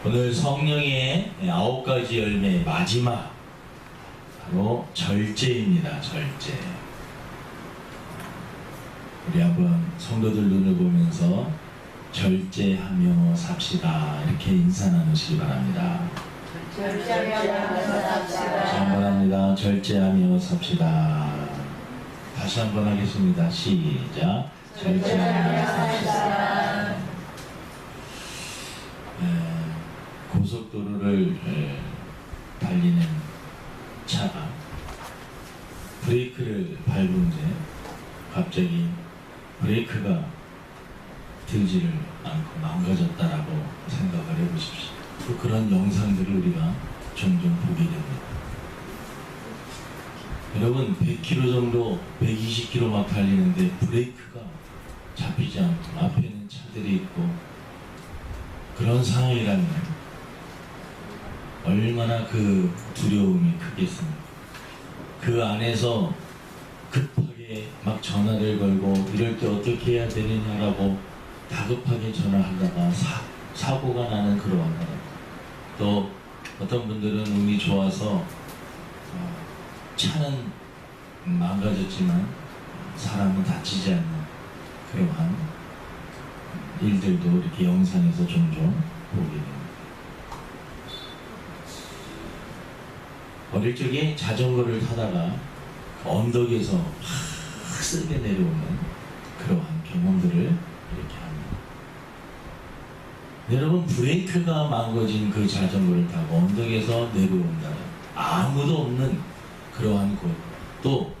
오늘 성령의 9가지 열매 마지막 바로 절제입니다. 절제. 우리 한번 성도들 눈을 보면서 절제하며 삽시다 이렇게 인사 나누시기 바랍니다. 절제하며 삽시다. 감사합니다. 절제하며 삽시다. 다시 한번 하겠습니다. 시작. 절제하며 삽시다. 고속도로를 달리는 차가 브레이크를 밟은데 갑자기 브레이크가 들지를 않고 망가졌다라고 생각을 해보십시오. 또 그런 영상들을 우리가 종종 보게 됩니다. 여러분 100km 정도 120km 막 달리는데 브레이크가 잡히지 않고 앞에는 차들이 있고 그런 상황이라면 얼마나 그 두려움이 크겠습니까? 그 안에서 급하게 막 전화를 걸고 이럴 때 어떻게 해야 되느냐라고 다급하게 전화하다가 사고가 나는 그러한 사람. 또 어떤 분들은 운이 좋아서 차는 망가졌지만 사람은 다치지 않는 그러한 일들도 이렇게 영상에서 종종 보게 됩니다. 어릴 적에 자전거를 타다가 언덕에서 팍 세게 내려오는 그러한 경험들을 이렇게 합니다. 여러분 브레이크가 망가진 그 자전거를 타고 언덕에서 내려온다면 아무도 없는 그러한 곳, 또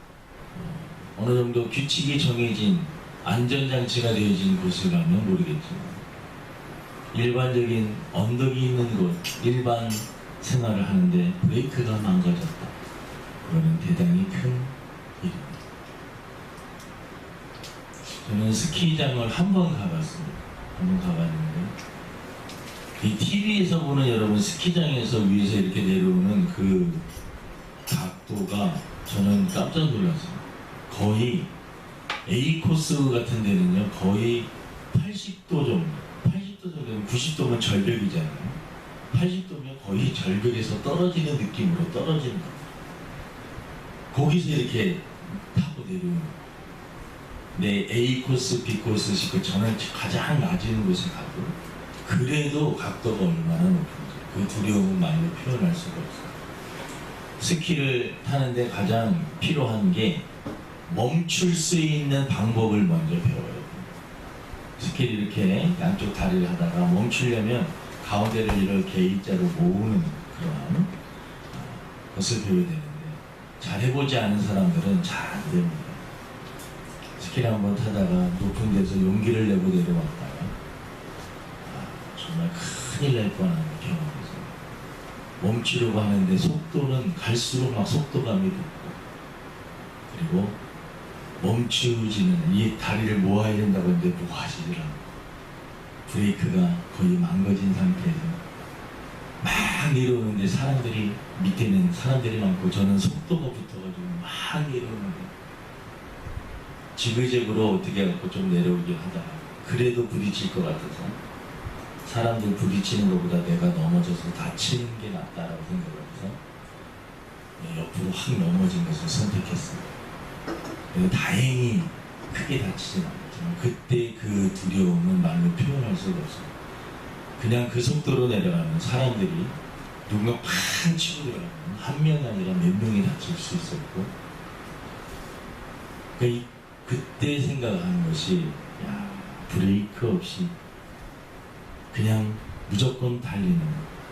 어느 정도 규칙이 정해진 안전장치가 되어진 곳을 가면 모르겠지만 일반적인 언덕이 있는 곳, 일반 생활을 하는데 브레이크가 망가졌다. 그거는 대단히 큰 일입니다. 저는 스키장을 한 번 가봤습니다. 한 번 가봤는데 이 TV에서 보는 여러분 스키장에서 위에서 이렇게 내려오는 그 각도가 저는 깜짝 놀랐어요. 거의 A 코스 같은 데는요 거의 80도 정도, 80도 정도면 90도면 절벽이잖아요. 80도면 거의 절벽에서 떨어지는 느낌으로 떨어지는 겁니다. 거기서 이렇게 타고 내려오는 네, A 코스, B 코스 시고 저는 가장 낮은 곳에 가고 그래도 각도가 얼마나 높은지 그 두려움은 말로 표현할 수가 없어요. 스키를 타는데 가장 필요한 게 멈출 수 있는 방법을 먼저 배워요. 스키를 이렇게 양쪽 다리를 하다가 멈추려면 가운데를 이렇게 A자로 모으는 그런 것을 배워야 되는데 잘 해보지 않은 사람들은 잘 안 됩니다. 스키를 한번 타다가 높은 데서 용기를 내고 내려왔다가 정말 큰일 날 뻔한 경험이었어요. 멈추려고 하는데 속도는 갈수록 막 속도감이 붙고 그리고 멈추지는 이 다리를 모아야 된다고 했는데 모아지질 않고 브레이크가 거의 망가진 상태에서 막 내려오는데 사람들이 밑에는 사람들이 많고 저는 속도가 붙어가지고 막 내려오는데 지그재그로 어떻게 해갖고 좀 내려오긴 하다가 그래도 부딪힐 것 같아서 사람들 부딪히는 것보다 내가 넘어져서 다치는 게 낫다라고 생각을 해서 옆으로 확 넘어진 것을 선택했습니다. 다행히 크게 다치진 않았지만 그때 그 두려움은 말로 표현할 수가 없어요. 그냥 그 속도로 내려가면 사람들이 누군가 팍 치고 들어가면 한 명이 아니라 몇 명이 다칠 수 있었고 그때 생각하는 것이 야, 브레이크 없이 그냥 무조건 달리는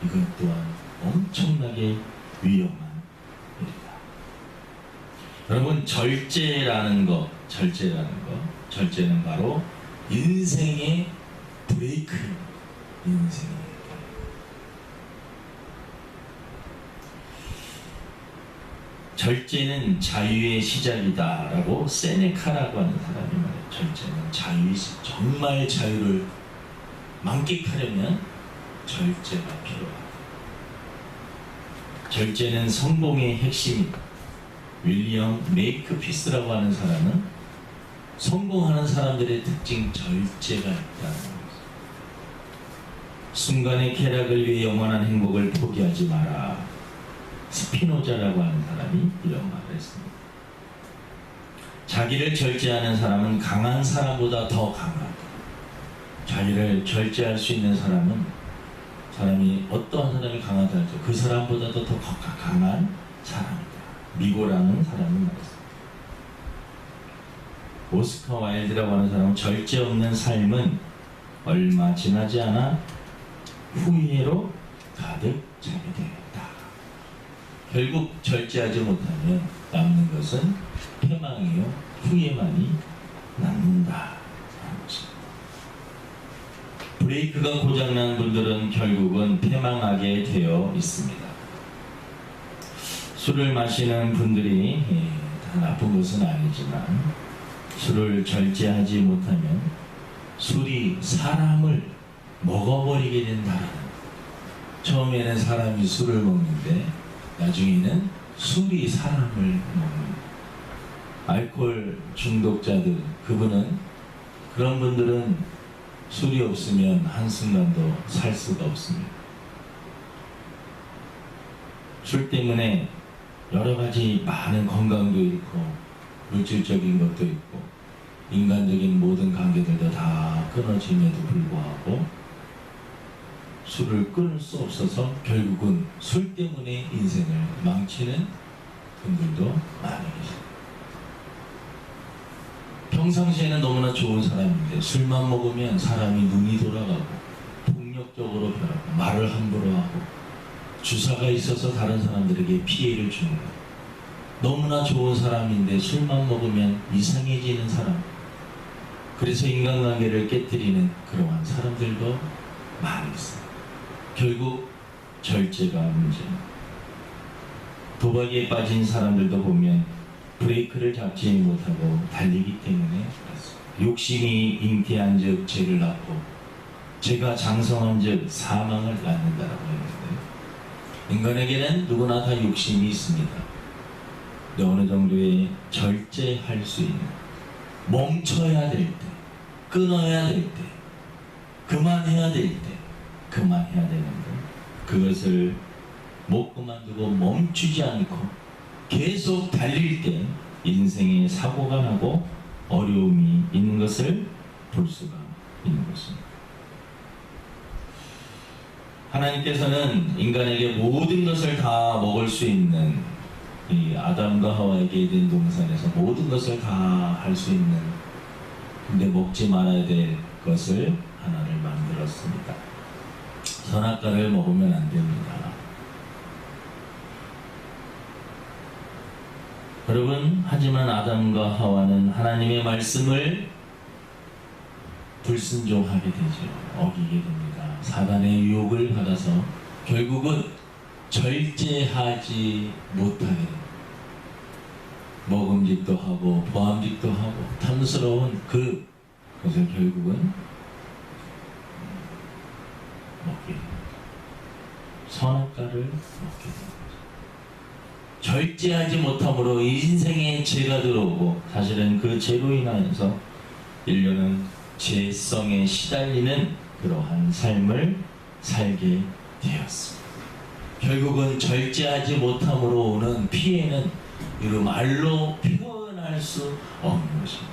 이것 또한 엄청나게 위험한 일이다. 여러분 절제는 바로 인생의 브레이크입니다. 인생의 절제는 자유의 시작이다 라고 세네카라고 하는 사람이 말해요. 절제는 자유의 시작. 정말 자유를 만끽하려면 절제가 필요하다. 절제는 성공의 핵심이다. 윌리엄 메이크피스라고 하는 사람은 성공하는 사람들의 특징 절제가 있다는 거예요. 순간의 쾌락을 위해 영원한 행복을 포기하지 마라. 스피노자라고 하는 사람이 이런 말을 했습니다. 자기를 절제하는 사람은 강한 사람보다 더 강하다. 자기를 절제할 수 있는 사람이 어떠한 사람이 강하다 할지 그 사람보다도 더 강한 사람이다. 미고라는 사람이 말했습니다. 오스카 와일드라고 하는 사람은 절제 없는 삶은 얼마 지나지 않아 후회로 가득 차게 되겠다. 결국 절제하지 못하면 남는 것은 패망이요 후회만이 남는다. 브레이크가 고장난 분들은 결국은 패망하게 되어 있습니다. 술을 마시는 분들이 다 나쁜 것은 아니지만 술을 절제하지 못하면 술이 사람을 먹어버리게 된다는, 처음에는 사람이 술을 먹는데 나중에는 술이 사람을 먹는, 알코올 중독자들, 그런 분들은 술이 없으면 한순간도 살 수가 없습니다. 술 때문에 여러 가지 많은 건강도 잃고 물질적인 것도 있고 인간적인 모든 관계들도 다 끊어짐에도 불구하고 술을 끊을 수 없어서 결국은 술 때문에 인생을 망치는 분들도 많이 계십니다. 평상시에는 너무나 좋은 사람인데 술만 먹으면 사람이 눈이 돌아가고 폭력적으로 변하고 말을 함부로 하고 주사가 있어서 다른 사람들에게 피해를 주는 것. 너무나 좋은 사람인데 술만 먹으면 이상해지는 사람. 그래서 인간관계를 깨뜨리는 그러한 사람들도 많이 있어요. 결국 절제가 문제입니다. 도박에 빠진 사람들도 보면 브레이크를 잡지 못하고 달리기 때문에 그렇습니다. 욕심이 잉태한 즉 죄를 낳고 죄가 장성한 즉 사망을 낳는다라고 했는데, 인간에게는 누구나 다 욕심이 있습니다. 근데 어느 정도의 절제할 수 있는, 멈춰야 될 때, 끊어야 될 때, 그만해야 될 때 그만해야 되는데, 그것을 못 그만두고 멈추지 않고 계속 달릴 때 인생에 사고가 나고 어려움이 있는 것을 볼 수가 있는 것입니다. 하나님께서는 인간에게 모든 것을 다 먹을 수 있는, 이 아담과 하와에게 에덴 동산에서 모든 것을 다 할 수 있는, 근데 먹지 말아야 될 것을 하나를 만들었습니다. 선악과를 먹으면 안 됩니다. 여러분, 하지만 아담과 하와는 하나님의 말씀을 불순종하게 되죠. 어기게 됩니다. 사단의 유혹을 받아서 결국은 절제하지 못하게 됩니다. 먹음직도 하고 보암직도 하고 탐스러운 그것을 결국은 먹게 됩니다. 선악과를 먹게 됩니다. 절제하지 못함으로 인생에 죄가 들어오고, 사실은 그 죄로 인하여서 인류는 죄성에 시달리는 그러한 삶을 살게 되었습니다. 결국은 절제하지 못함으로 오는 피해는 이루 말로 표현할 수 없는 것입니다.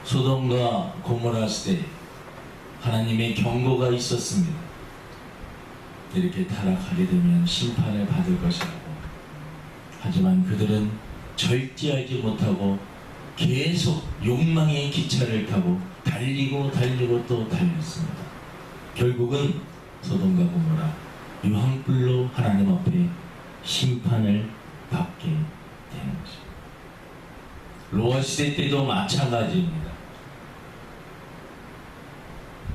소돔과 고모라 시대에 하나님의 경고가 있었습니다. 이렇게 타락하게 되면 심판을 받을 것이라고. 하지만 그들은 절제하지 못하고 계속 욕망의 기차를 타고 달리고 또 달렸습니다. 결국은 소돔과 고모라 유황불로 하나님 앞에 심판을 받게 되는 것입니다. 노아 시대 때도 마찬가지입니다.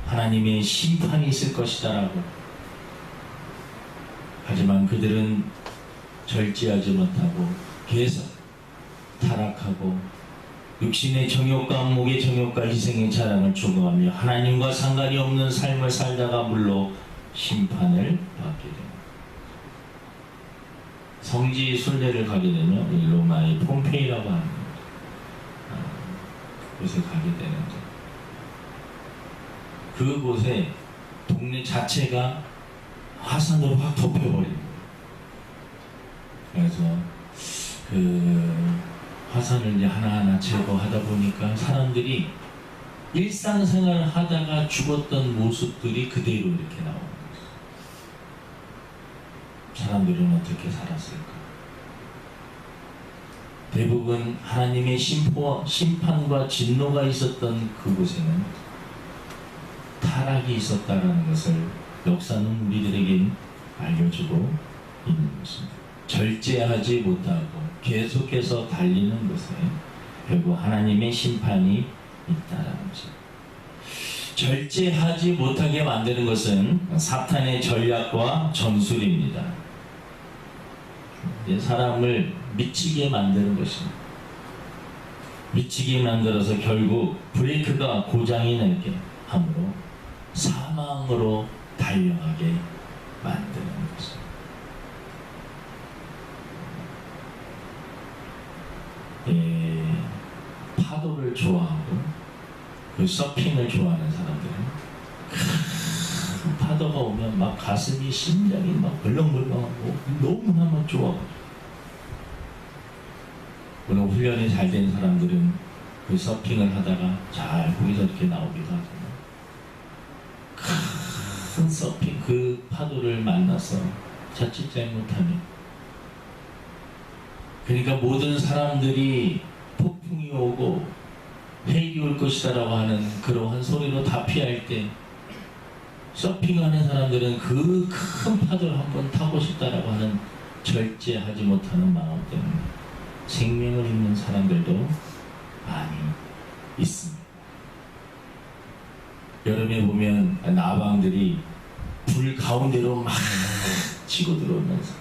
하나님의 심판이 있을 것이다라고. 하지만 그들은 절제하지 못하고 계속 타락하고 육신의 정욕과 목의 정욕과 희생의 자랑을 추구하며 하나님과 상관이 없는 삶을 살다가 물로 심판을 받게 됩니다. 성지 순례를 가게 되면 이 로마의 폼페이라고 하는 곳에 가게 되는데, 그곳에 동네 자체가 화산으로 확 덮여버린 거예요. 그래서 그 화산을 이제 하나하나 제거하다 보니까 사람들이 일상생활을 하다가 죽었던 모습들이 그대로 이렇게 나오는 거예요. 사람들은 어떻게 살았을까? 대부분 하나님의 심판과 진노가 있었던 그곳에는 타락이 있었다는 것을 역사는 우리들에게 알려주고 있는 것입니다. 절제하지 못하고 계속해서 달리는 것에 결국 하나님의 심판이 있다는 것입니다. 절제하지 못하게 만드는 것은 사탄의 전략과 전술입니다. 사람을 미치게 만드는 것입니다. 미치게 만들어서 결국 브레이크가 고장이 나게 함으로 사망으로 달려가게 만드는 것입니다. 파도를 좋아하고 그 서핑을 좋아하는 사람들은 큰 파도가 오면 막 가슴이 심장이 막 벌렁벌렁하고 너무나 좋아가지고, 물론 훈련이 잘 된 사람들은 그 서핑을 하다가 잘 거기서 이렇게 나오기도 하지만 큰 서핑 그 파도를 만나서 자칫 잘못하면, 그러니까 모든 사람들이 폭풍이 오고 해일이 올 것이다라고 하는 그러한 소리로 다 피할 때 서핑하는 사람들은 그 큰 파도를 한번 타고 싶다라고 하는 절제하지 못하는 마음 때문에 생명을 잃는 사람들도 많이 있습니다. 여름에 보면 나방들이 불 가운데로 막 치고 들어오면서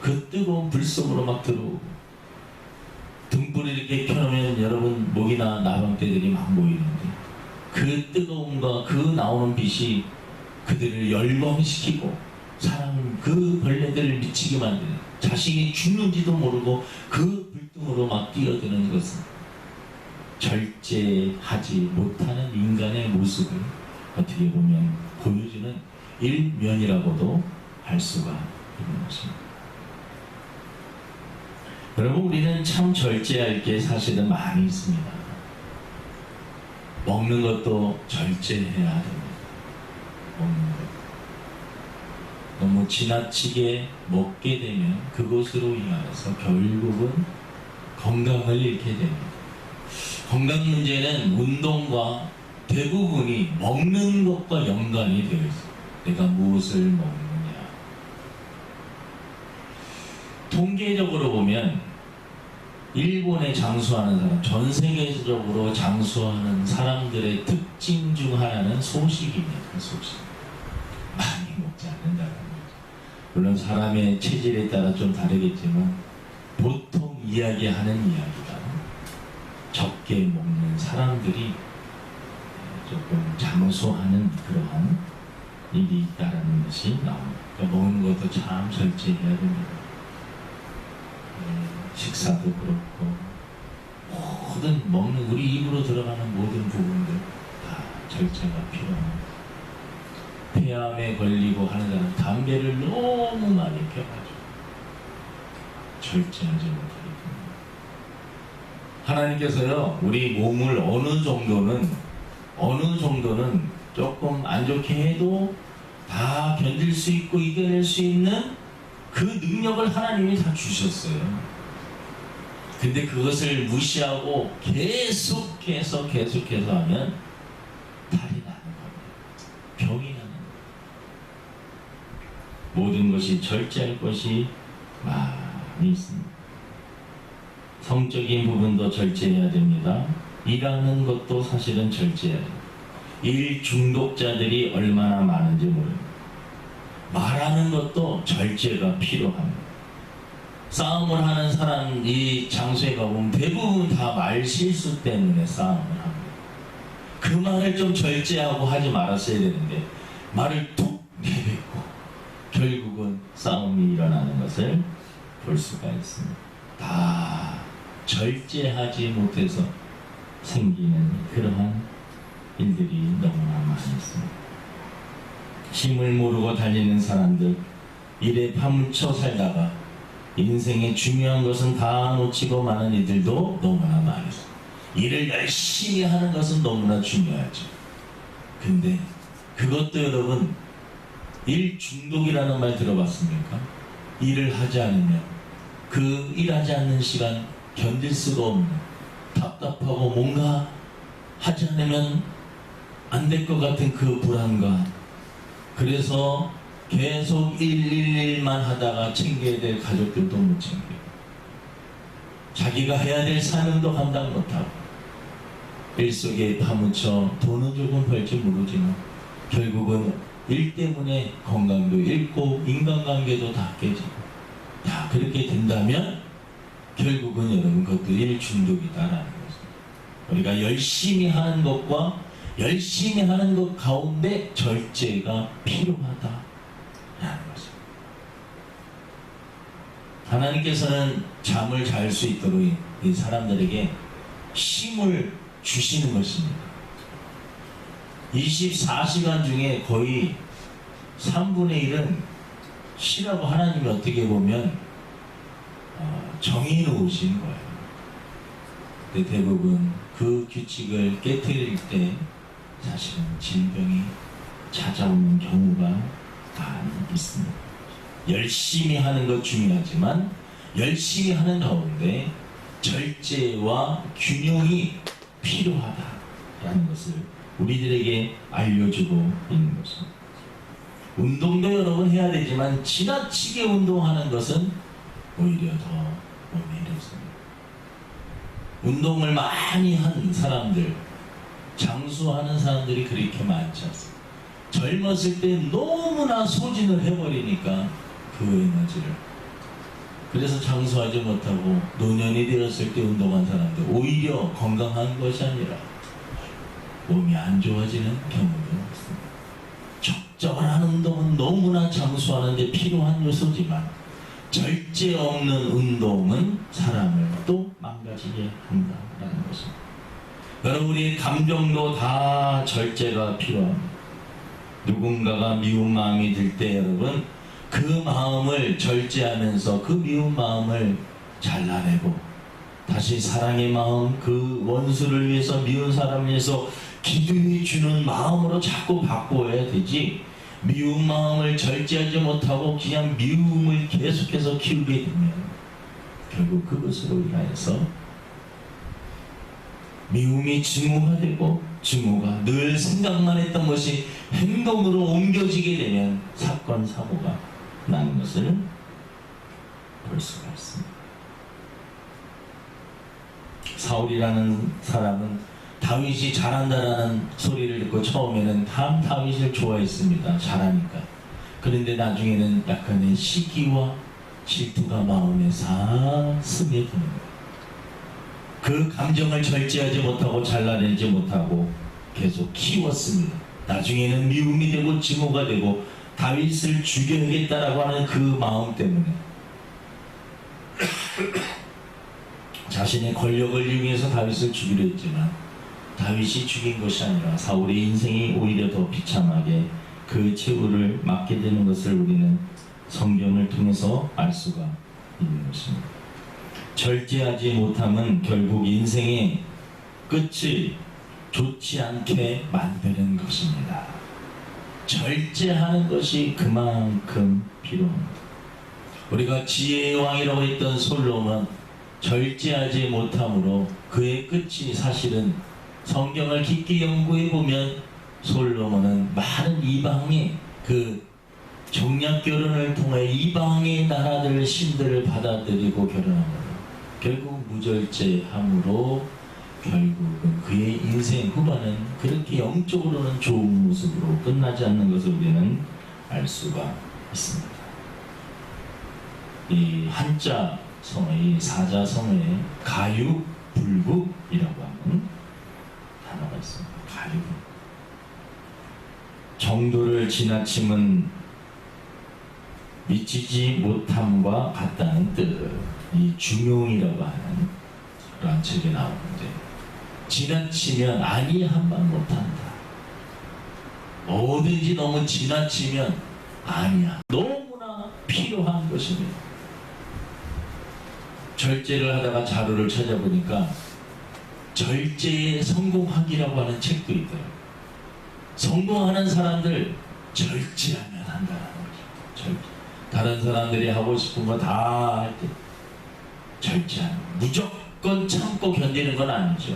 그 뜨거운 불 속으로 막 들어오고, 등불을 이렇게 켜놓으면 여러분 모기나 나방떼들이 막 모이는데 그 뜨거움과 그 나오는 빛이 그들을 열광시키고 사람 그 벌레들을 미치게 만드는, 자신이 죽는지도 모르고 그 불등으로 막 뛰어드는 것은 절제하지 못하는 인간의 모습을 어떻게 보면 보여주는 일면이라고도 할 수가 있는 것입니다. 여러분, 우리는 참 절제할 게 사실은 많이 있습니다. 먹는 것도 절제해야 됩니다. 먹는 것. 너무 지나치게 먹게 되면 그것으로 인하여서 결국은 건강을 잃게 됩니다. 건강 문제는 운동과 대부분이 먹는 것과 연관이 되어 있습니다. 내가 무엇을 먹느냐. 통계적으로 보면 일본에 장수하는 사람, 전 세계적으로 장수하는 사람들의 특징 중 하나는 소식입니다. 소식. 많이 먹지 않는다는 거죠. 물론 사람의 체질에 따라 좀 다르겠지만 보통 이야기하는 이야기가 적게 먹는 사람들이 조금 장수하는 그러한 일이 있다는 것이 나옵니다. 그러니까 먹는 것도 참 절제해야 됩니다. 식사도 그렇고 모든 먹는 우리 입으로 들어가는 모든 부분들 다 절제가 필요합니다. 폐암에 걸리고 하는 사람 담배를 너무 많이 펴가지고 절제하지 못하게 됩니다. 하나님께서요 우리 몸을 어느 정도는 조금 안 좋게 해도 다 견딜 수 있고 이겨낼 수 있는 그 능력을 하나님이 다 주셨어요. 근데 그것을 무시하고 계속해서 하면 탈이 나는 겁니다. 병이 나는 겁니다. 모든 것이 절제할 것이 많이 있습니다. 성적인 부분도 절제해야 됩니다. 일하는 것도 사실은 절제해야 됩니다. 일 중독자들이 얼마나 많은지 모릅니다. 말하는 것도 절제가 필요합니다. 싸움을 하는 사람 이 장소에 가보면 대부분 다 말 실수 때문에 싸움을 합니다. 그 말을 좀 절제하고 하지 말았어야 되는데 말을 툭 내뱉고 결국은 싸움이 일어나는 것을 볼 수가 있습니다. 다 절제하지 못해서 생기는 그러한 일들이 너무나 많이 있습니다. 힘을 모르고 달리는 사람들, 일에 파묻혀 살다가 인생의 중요한 것은 다 놓치고 마는 이들도 너무나 많습니다. 일을 열심히 하는 것은 너무나 중요하죠. 근데 그것도 여러분, 일 중독이라는 말 들어봤습니까? 일을 하지 않으면 그 일하지 않는 시간 견딜 수가 없는, 답답하고 뭔가 하지 않으면 안 될 것 같은 그 불안감. 그래서 계속 일만 하다가 챙겨야 될 가족들도 못 챙기고, 자기가 해야 될 사명도 감당 못하고, 일 속에 파묻혀 돈은 조금 벌지 모르지만 결국은 일 때문에 건강도 잃고 인간관계도 다 깨지고, 다 그렇게 된다면 결국은 여러분 그것도 일 중독이다라는 거죠. 우리가 열심히 하는 것과 열심히 하는 것 가운데 절제가 필요하다라는 거죠. 하나님께서는 잠을 잘 수 있도록 이 사람들에게 힘을 주시는 것입니다. 24시간 중에 거의 3분의 1은 쉬라고 하나님이 어떻게 보면 정해 놓으신 거예요. 근데 대부분 그 규칙을 깨뜨릴 때 사실은 질병이 찾아오는 경우가 많이 있습니다. 열심히 하는 것 중요하지만 열심히 하는 가운데 절제와 균형이 필요하다라는 것을 우리들에게 알려주고 있는 것입니다. 운동도 여러분 해야 되지만 지나치게 운동하는 것은 오히려 더 몸에 이롭습니다. 운동을 많이 한 사람들, 장수하는 사람들이 그렇게 많지 않습니다. 젊었을 때 너무나 소진을 해버리니까 그 에너지를, 그래서 장수하지 못하고 노년이 되었을 때 운동한 사람들 오히려 건강한 것이 아니라 몸이 안 좋아지는 경우도 있습니다. 적절한 운동은 너무나 장수하는 데 필요한 요소지만 절제 없는 운동은 사람을 또 망가지게 한다는 것입니다. 여러분, 우리의 감정도 다 절제가 필요합니다. 누군가가 미운 마음이 들 때 여러분, 그 마음을 절제하면서 그 미운 마음을 잘라내고 다시 사랑의 마음, 그 원수를 위해서, 미운 사람을 위해서 기둥이 주는 마음으로 자꾸 바꿔야 되지, 미운 마음을 절제하지 못하고 그냥 미움을 계속해서 키우게 되면 결국 그것으로 인하여서 미움이 증오가 되고, 증오가 늘 생각만 했던 것이 행동으로 옮겨지게 되면 사건, 사고가 나는 것을 볼 수가 있습니다. 사울이라는 사람은 다윗이 잘한다라는 소리를 듣고 처음에는 다윗을 좋아했습니다. 잘하니까. 그런데 나중에는 약간의 시기와 질투가 마음에 싹 스며드는 거예요. 그 감정을 절제하지 못하고 잘라내지 못하고 계속 키웠습니다. 나중에는 미움이 되고 증오가 되고 다윗을 죽여야겠다라고 하는 그 마음 때문에 자신의 권력을 이용해서 다윗을 죽이려 했지만 다윗이 죽인 것이 아니라 사울의 인생이 오히려 더 비참하게 그 최후를 맞게 되는 것을 우리는 성경을 통해서 알 수가 있는 것입니다. 절제하지 못함은 결국 인생의 끝을 좋지 않게 만드는 것입니다. 절제하는 것이 그만큼 필요합니다. 우리가 지혜의 왕이라고 했던 솔로몬, 절제하지 못함으로 그의 끝이 사실은 성경을 깊게 연구해 보면 솔로몬은 많은 이방의 그 정략 결혼을 통해 이방의 나라들 신들을 받아들이고 결혼합니다. 결국 무절제함으로 결국은 그의 인생 후반은 그렇게 영적으로는 좋은 모습으로 끝나지 않는 것을 우리는 알 수가 있습니다. 이 한자 성의, 사자 성의 가유불급이라고 하는 단어가 있습니다. 가유. 정도를 지나침은 미치지 못함과 같다는 뜻. 이 중용이라고 하는 그러한 책에 나오는데, 지나치면 아니함만 못한다. 뭐든지 너무 지나치면 아니야. 너무나 필요한 것입니다. 절제를 하다가 자료를 찾아보니까 절제의 성공학이라고 하는 책도 있더라고요. 성공하는 사람들 절제하면 한다는 거죠. 절제. 다른 사람들이 하고 싶은 거 다 할 때 절제하는 거. 무조건 참고 견디는 건 아니죠.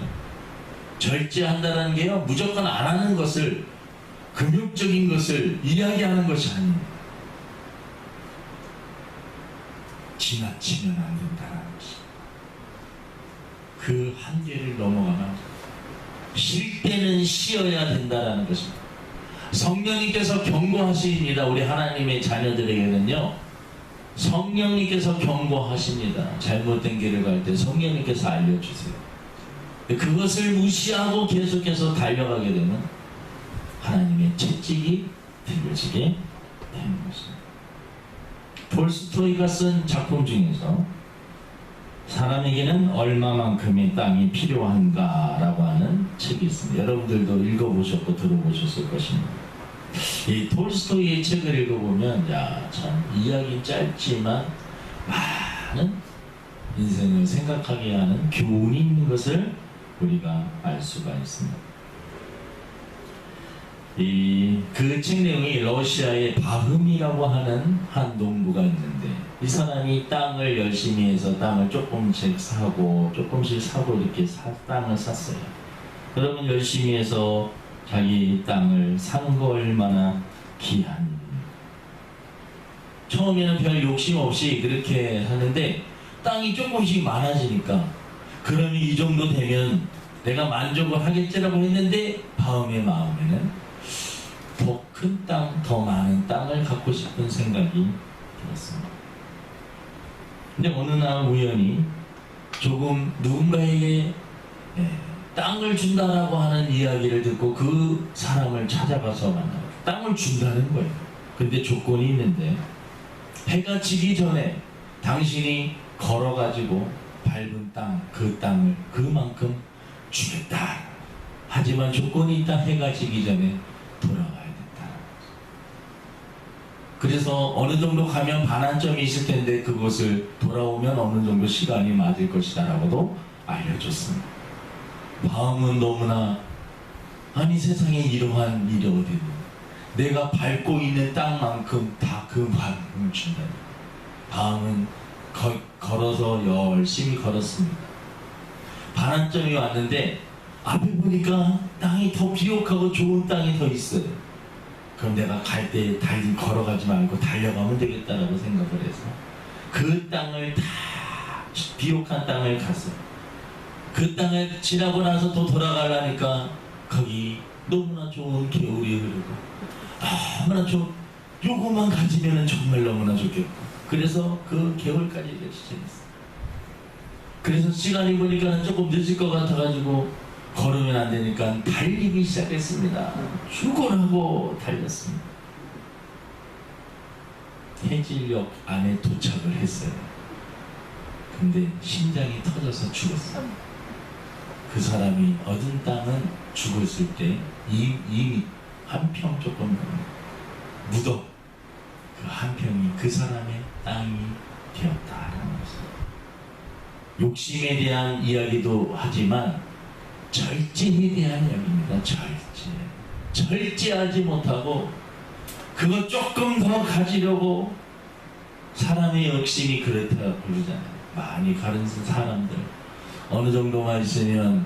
절제한다는 게요, 무조건 안 하는 것을, 금욕적인 것을 이야기하는 것이 아닙니다. 지나치면 안 된다는 것이. 그 한계를 넘어가면 쉴 때는 쉬어야 된다는 것입니다. 성령님께서 경고하십니다. 우리 하나님의 자녀들에게는요, 성령님께서 경고하십니다. 잘못된 길을 갈 때 성령님께서 알려주세요. 그것을 무시하고 계속해서 달려가게 되면 하나님의 채찍이 들려지게 되는 것입니다. 톨스토이가 쓴 작품 중에서 사람에게는 얼마만큼의 땅이 필요한가 라고 하는 책이 있습니다. 여러분들도 읽어보셨고 들어보셨을 것입니다. 이 톨스토이의 책을 읽어보면 참 이야기 짧지만 많은 인생을 생각하게 하는 교훈이 있는 것을 우리가 알 수가 있습니다. 그 책 내용이 러시아의 바흐미라고 하는 한 농부가 있는데, 이 사람이 땅을 열심히 해서 땅을 조금씩 사고 이렇게 땅을 샀어요. 그러면 열심히 해서 자기 땅을 산 거 얼마나 귀한 일이에요. 처음에는 별 욕심 없이 그렇게 하는데 땅이 조금씩 많아지니까, 그러면 이 정도 되면 내가 만족을 하겠지라고 했는데 바흐미의 마음에는 더 큰 땅, 더 많은 땅을 갖고 싶은 생각이 들었습니다. 근데 어느 날 우연히 조금 누군가에게 땅을 준다라고 하는 이야기를 듣고 그 사람을 찾아가서 만나요. 땅을 준다는 거예요. 근데 조건이 있는데, 해가 지기 전에 당신이 걸어가지고 밟은 땅, 그 땅을 그만큼 주겠다. 하지만 조건이 있다. 해가 지기 전에 돌아가야 된다. 그래서 어느 정도 가면 반환점이 있을 텐데 그곳을 돌아오면 어느 정도 시간이 맞을 것이다 라고도 알려줬습니다. 마음은 너무나, 아니 세상에 이러한 일이 어디 있는, 내가 밟고 있는 땅만큼 다 그만큼을 준다. 마음은 걸어서 열심히 걸었습니다. 반환점이 왔는데 앞에 보니까 땅이 더 비옥하고 좋은 땅이 더 있어요. 그럼 내가 갈 때 걸어가지 말고 달려가면 되겠다라고 생각을 해서 그 땅을 다, 비옥한 땅을 갔어요. 그 땅을 지나고 나서 또 돌아가려니까 거기 너무나 좋은 겨울이 흐르고, 너무나 요것만 가지면 정말 너무나 좋겠고, 그래서 그 겨울까지 지냈어요. 그래서 시간이 보니까 조금 늦을 것 같아가지고 걸으면 안 되니까 달리기 시작했습니다. 죽어라고 달렸습니다. 해질녘 안에 도착을 했어요. 근데 심장이 터져서 죽었어요. 그 사람이 얻은 땅은 죽었을 때 이미 한 평 조금 묻어, 그 한 평이 그 사람의 땅이 되었다라는 것입니다. 욕심에 대한 이야기도 하지만 절제에 대한 이야기입니다. 절제하지 못하고 그거 조금 더 가지려고, 사람의 욕심이 그렇다고 부르잖아요. 많이 가른 사람들 어느 정도만 있으면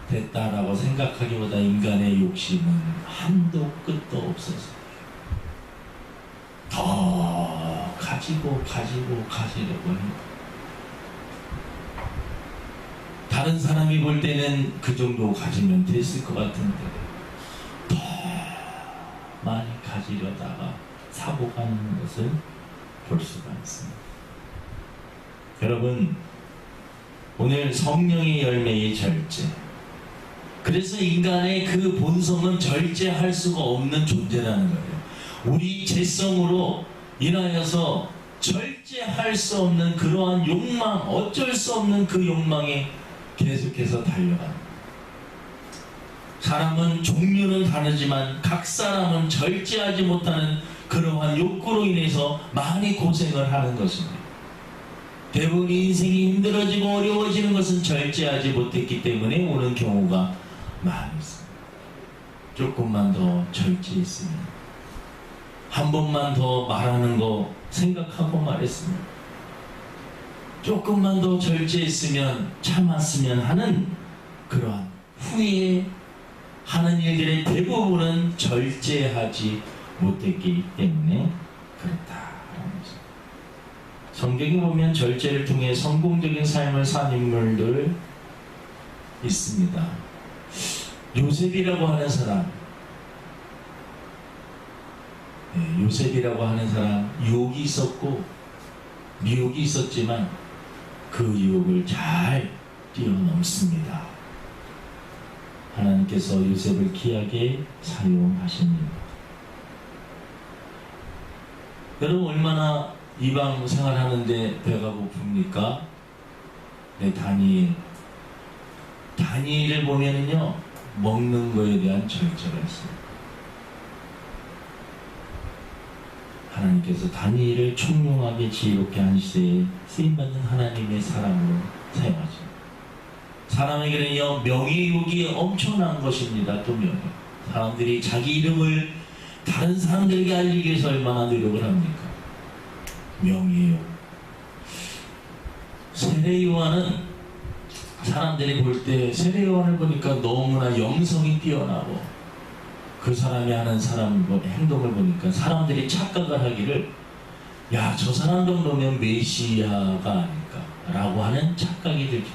됐다라고 생각하기보다 인간의 욕심은 한도 끝도 없어서 더 가지려고 해요. 다른 사람이 볼 때는 그 정도 가지면 됐을 것 같은데 더 많이 가지려다가 사고 가는 것을 볼 수가 있습니다. 여러분, 오늘 성령의 열매의 절제, 그래서 인간의 그 본성은 절제할 수가 없는 존재라는 거예요. 우리 죄성으로 인하여서 절제할 수 없는 그러한 욕망, 어쩔 수 없는 그 욕망에 계속해서 달려갑니다. 사람은 종류는 다르지만 각 사람은 절제하지 못하는 그러한 욕구로 인해서 많이 고생을 하는 것입니다. 대부분 인생이 힘들어지고 어려워지는 것은 절제하지 못했기 때문에 오는 경우가 많이 있습니다. 조금만 더 절제했으면, 한 번만 더 말하는 거 생각하고 말했으면, 조금만 더 절제했으면, 참았으면 하는 그러한 후회하는 일들의 대부분은 절제하지 못했기 때문에 그렇다라는 것입니다. 성경에 보면 절제를 통해 성공적인 삶을 산 인물들 있습니다. 요셉이라고 하는 사람, 요셉이라고 하는 사람, 유혹이 있었고 미혹이 있었지만 그 유혹을 잘 뛰어넘습니다. 하나님께서 요셉을 귀하게 사용하십니다. 여러분, 얼마나 이방 생활하는데 배가 고픕니까? 네, 다니엘을 보면은요, 먹는 거에 대한 절제가 있어요. 하나님께서 다니엘을 총명하게 지혜롭게 한 시대에 쓰임받는 하나님의 사람으로 사용하십니다. 사람에게는요, 명예욕이 엄청난 것입니다. 또 명예. 사람들이 자기 이름을 다른 사람들에게 알리기 위해서 얼마나 노력을 합니까? 명예욕. 세례요한은 사람들이 볼 때 세례요한을 보니까 너무나 영성이 뛰어나고 그 사람이 하는 행동을 보니까 사람들이 착각을 하기를, 야, 저 사람 정도면 메시아가 아닐까 라고 하는 착각이 들죠.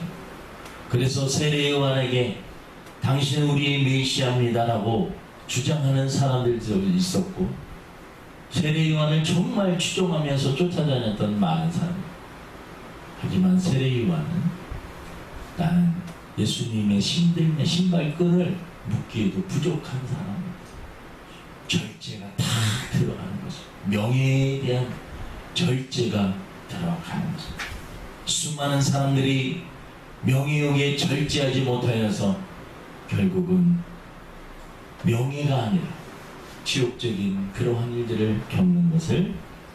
그래서 세례요한에게 당신은 우리의 메시아입니다 라고 주장하는 사람들도 있었고, 세례요한을 정말 추종하면서 쫓아다녔던 많은 사람. 하지만 세례요한은 나는 예수님의 신발끈을 묶기에도 부족한 사람. 절제가 다 들어가는 것입니다. 명예에 대한 절제가 들어가는 것입니다. 수많은 사람들이 명예욕에 절제하지 못하여서 결국은 명예가 아니라 지옥적인 그러한 일들을 겪는 것을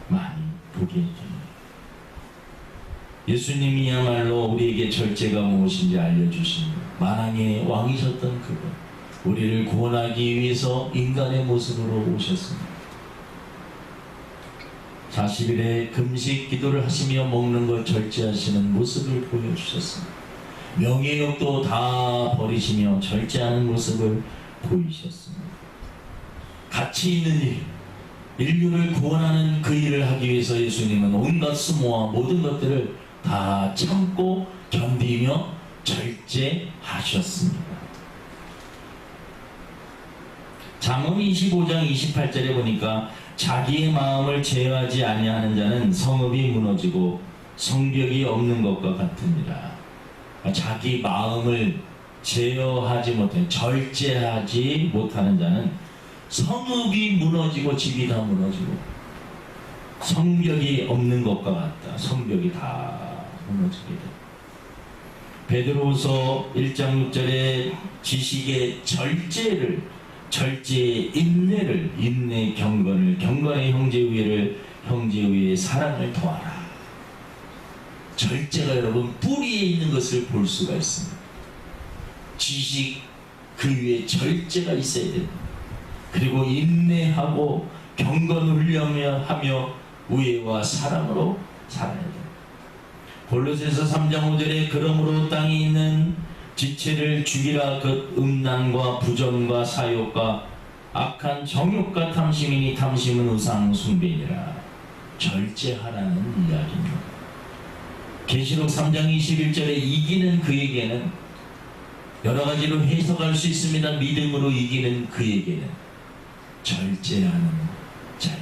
많이 보게 됩니다. 예수님이야말로 우리에게 절제가 무엇인지 알려주신 만왕의 왕이셨던 그분, 우리를 구원하기 위해서 인간의 모습으로 오셨습니다. 40일의 금식 기도를 하시며 먹는 것 절제하시는 모습을 보여주셨습니다. 명예욕도 다 버리시며 절제하는 모습을 보이셨습니다. 가치 있는 일, 인류를 구원하는 그 일을 하기 위해서 예수님은 온갖 수모와 모든 것들을 다 참고 견디며 절제하셨습니다. 잠언 25장 28절에 보니까 자기의 마음을 제어하지 아니하는 자는 성읍이 무너지고 성벽이 없는 것과 같으니라. 자기 마음을 제어하지 못하는, 절제하지 못하는 자는 성읍이 무너지고 집이 다 무너지고 성벽이 없는 것과 같다. 성벽이 다 무너지게 돼. 베드로후서 1장 6절에 지식의 절제의 인내를, 인내 경건을, 경건의 형제 위에를, 형제 위에 사랑을 더하라. 절제가 여러분 뿌리에 있는 것을 볼 수가 있습니다. 지식 그 위에 절제가 있어야 됩니다. 그리고 인내하고 경건을 하며 우애와 사랑으로 살아야 됩니다. 골로새서 3장 5절에 그러므로 땅에 있는 지체를 죽이라. 그 음란과 부정과 사욕과 악한 정욕과 탐심이니 탐심은 우상 숭배니라. 절제하라는 이야기입니다. 계시록 3장 21절에 이기는 그에게는, 여러 가지로 해석할 수 있습니다. 믿음으로 이기는 그에게는 절제하는 자예요.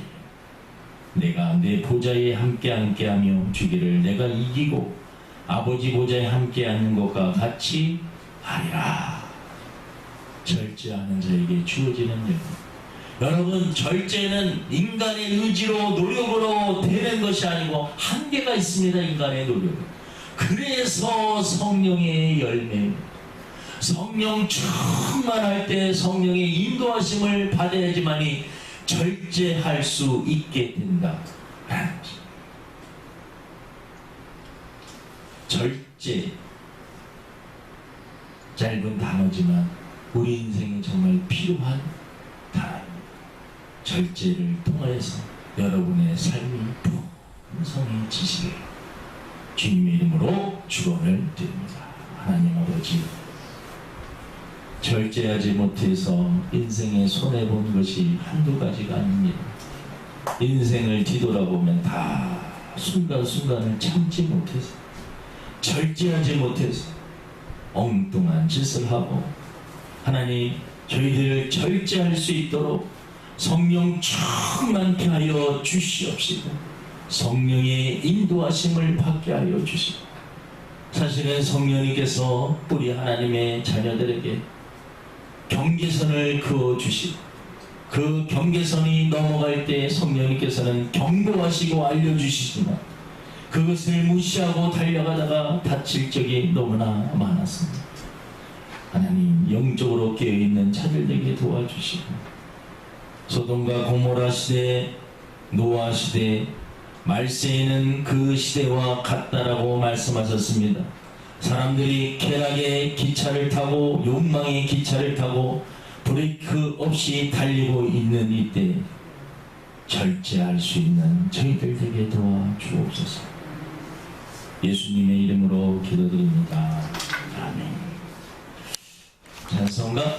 내가 내 보좌에 함께하며 주기를 내가 이기고 아버지 보좌에 함께 앉는 것과 같이 하리라. 절제하는 자에게 주어지는 일. 여러분, 절제는 인간의 의지로 노력으로 되는 것이 아니고 한계가 있습니다. 인간의 노력. 그래서 성령의 열매입니다. 성령 충만할 때 성령의 인도하심을 받아야지만이 절제할 수 있게 된다라는 것입니다. 절제, 짧은 단어지만 우리 인생에 정말 필요한 단어입니다. 절제를 통하여서 여러분의 삶이 풍성해지시길 주님의 이름으로 축원을 드립니다. 하나님 아버지, 절제하지 못해서 인생에 손해본 것이 한두 가지가 아닙니다. 인생을 뒤돌아보면 다 순간순간을 참지 못해서, 절제하지 못해서 엉뚱한 짓을 하고, 하나님 저희들을 절제할 수 있도록 성령 충만케 하여 주시옵시고, 성령의 인도하심을 받게 하여 주시고, 사실은 성령님께서 우리 하나님의 자녀들에게 경계선을 그어주시고, 그 경계선이 넘어갈 때 성령님께서는 경고하시고 알려주시지만 그것을 무시하고 달려가다가 다칠 적이 너무나 많았습니다. 하나님, 영적으로 깨어있는 자들에게 도와주시고, 소돔과 고모라 시대, 노아 시대, 말세에는 그 시대와 같다라고 말씀하셨습니다. 사람들이 쾌락의 기차를 타고 욕망의 기차를 타고 브레이크 없이 달리고 있는 이때 절제할 수 있는 저희들 되게 도와주옵소서. 예수님의 이름으로 기도드립니다. 아멘. 찬송가